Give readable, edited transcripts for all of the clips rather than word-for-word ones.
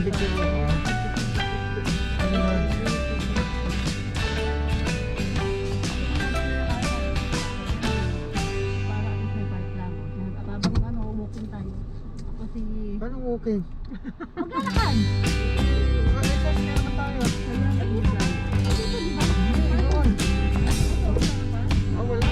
picture mo. Paano walking? Maglalakad! Exercise na naman tayo. Ah, wala.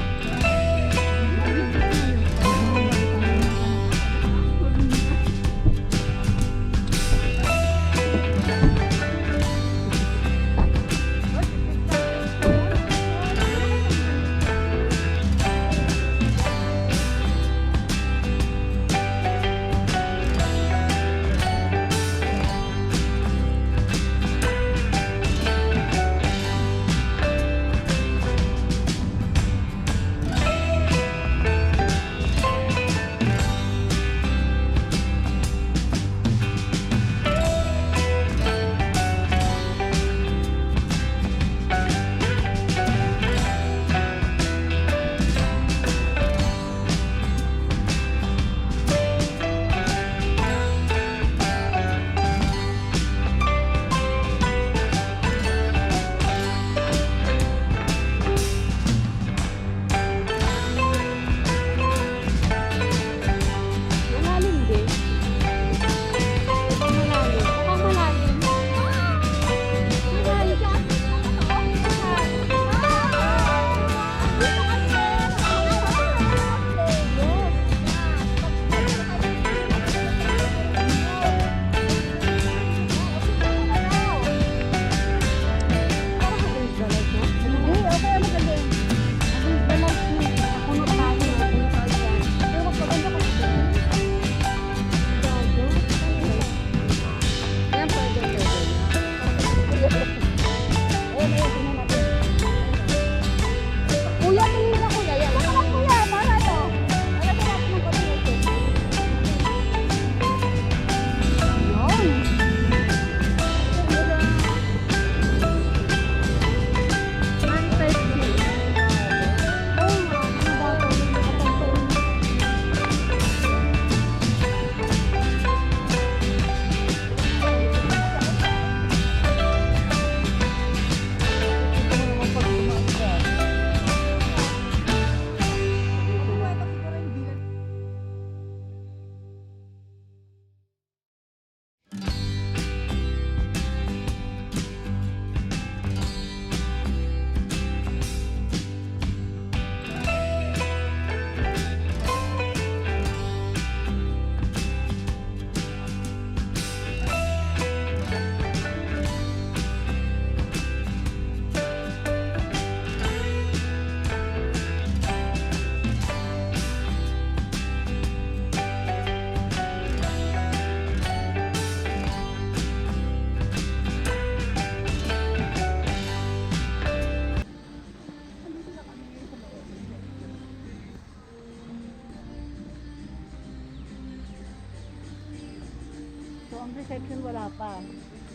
So, ang reception wala pa.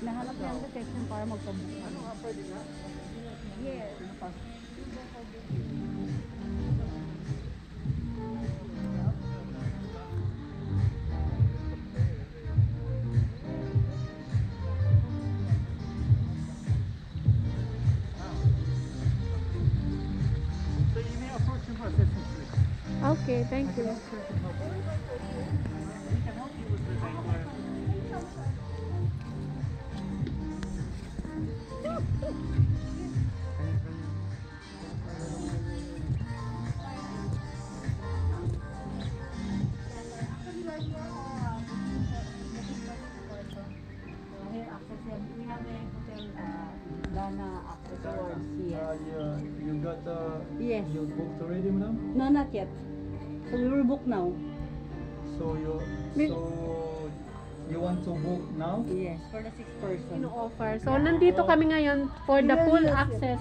Nahanap niya ang reception para magpabook. Ano nga, pwede nga? Yes. Ano pa? So you may approach him first, let's see. Okay, thank you. You got Yes. you booked already, madam? No, not yet. So we will book now. So you want to book now? Yes, for the 6th person. Offer. So, nandito kami ngayon for the full access.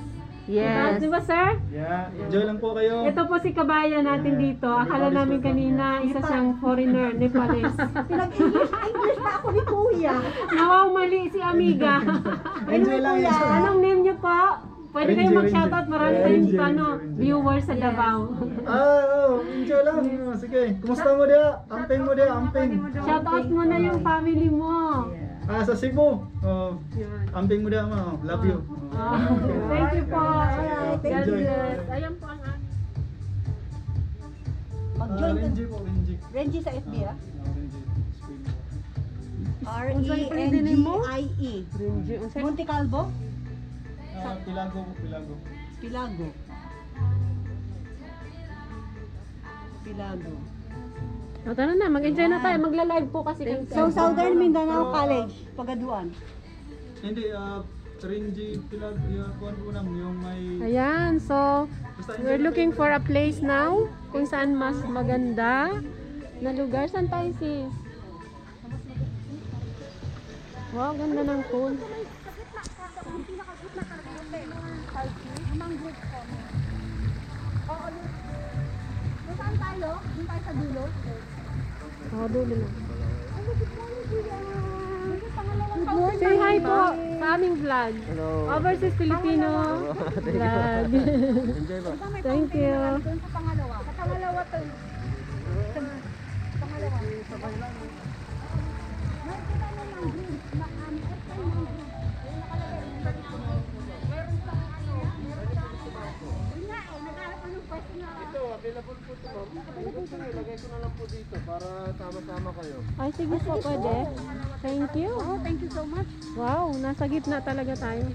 Yes. Di ba, sir? Yeah, enjoy lang po kayo. Ito po si kabayan natin dito. Akala namin kanina isa siyang foreigner, Nepalese. English pa ako ni Kuya. Nawaw mali si Amiga. Enjoy lang yun. Anong name niyo po? Pwede Renji, kayong mag-shoutout. Renji. Marami Yeah, tayong Renji. viewers sa Davao. Enjoy lang. Sige, kumusta mo dia? Amping mo dia, amping. Shoutout mo na yung family mo. nasa Cebu. Oh, Yun. amping mo dama. Oh. Love you. Ah, thank you po. Alright, thank God you. bless. Ayan po ang Mag-join ka. Renji po, Renji. Renji sa FB ah. Renji. Unsay pwede mo? R-E-N-G-I-E. Renji. Monte Calvo? Pilago po, Pilago. Pilago. Pilago. O, tara na, mag-enjoy na tayo. Magla-live po kasi. So, Southern Mindanao College, Pagaduan. Hindi, Renji, Pilago, yung kuwan po namin, yung may... Ayan, so Basta we're looking for a place now kung saan mas maganda na lugar. Saan tayo sis? Wow, ganda ng pool. Saan tayo? Doon tayo sa dulo? Oo, dulo lang. Say hi po sa aming vlog. Hello. Overseas Filipino vlog. Enjoy ba? Thank you. Doon sa pangalawa. Sa pangalawa to. Sa pangalawa. May kita mo ng group na FI ng group. Yung nakalagay. Meron sa ano. Yun nga eh. Naghanap anong pwesto na. Ito, available po ito, ma'am. Ilagay ko na lang po dito para sama-sama kayo. Ay, sige po, pwede. Thank you. Oh, thank you so much. Wow, nasa gitna talaga tayo.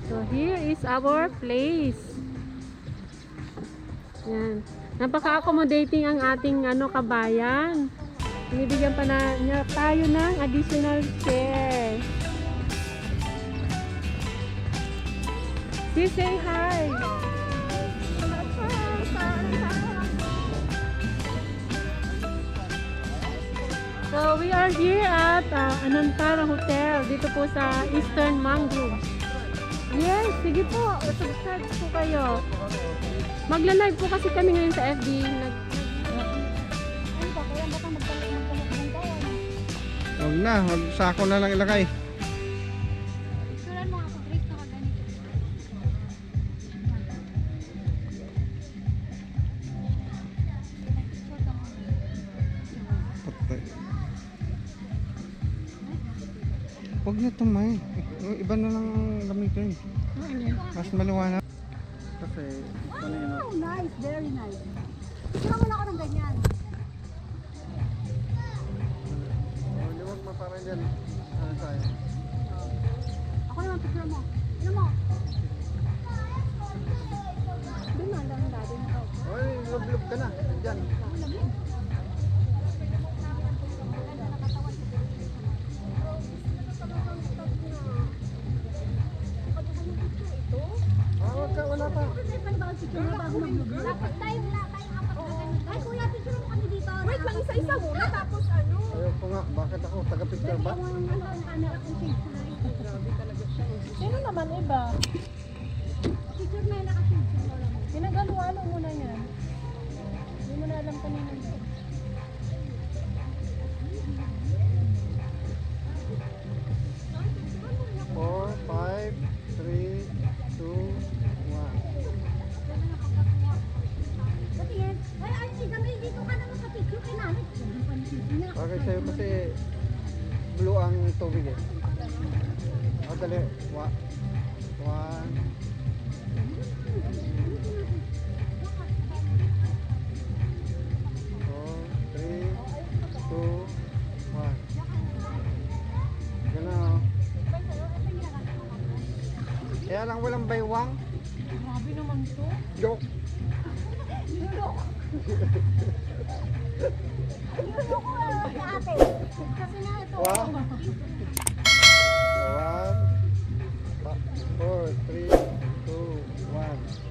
So here is our place. Yan. Napaka-accommodating ang ating kabayan. Binibigyan pa na niya tayo ng additional chair. Say hi. So we are here at Anantara Hotel dito po sa Eastern Mangrove. Yes, sige po. Subscribe po kayo. Magla-live po kasi kami ngayon sa FB. Ano ba? Kaya baka magpalit ng taon. Huwag na, sako na lang ilagay. Picturean mo ako, Grace, na ganito. Patay. Huwag na tumay. Iba na lang gamitin. Mas maliwanag. Kasi, Oh, nice. Very nice. Picturean mo na ako ng ganyan. liwag mo para dyan. Ano tayo? Ako naman, picture mo. Ano mo? Doon na, lang dati na ako. Oy, lub-lub ka na. Dyan. Wag ka, wala pa. Dapat tayo, wala tayong apat na ganito. Ay, kuya, picture mo kami dito. Wait lang, isa-isa muna, tapos ano? Ayaw ko nga. Bakit ako? Taga-picture ba? Ang camera kong shade ko na rin. Sino naman iba? Picture na yung nakashade ko na lang. Pinagalo-ano muna yan. Hindi mo na alam kanina. 4, 5, 3, 2, 1. Pati yan. Ay, kami dito ka naman sa picture kay nanay. Bagay sa'yo kasi blue ang tubig eh. O, dali. 1, 3, 2, 1. Gano'n o. Kaya lang walang baywang. Grabe naman to. Joke. Ate, kasi na ito. 1, 4, 3, 2, 1.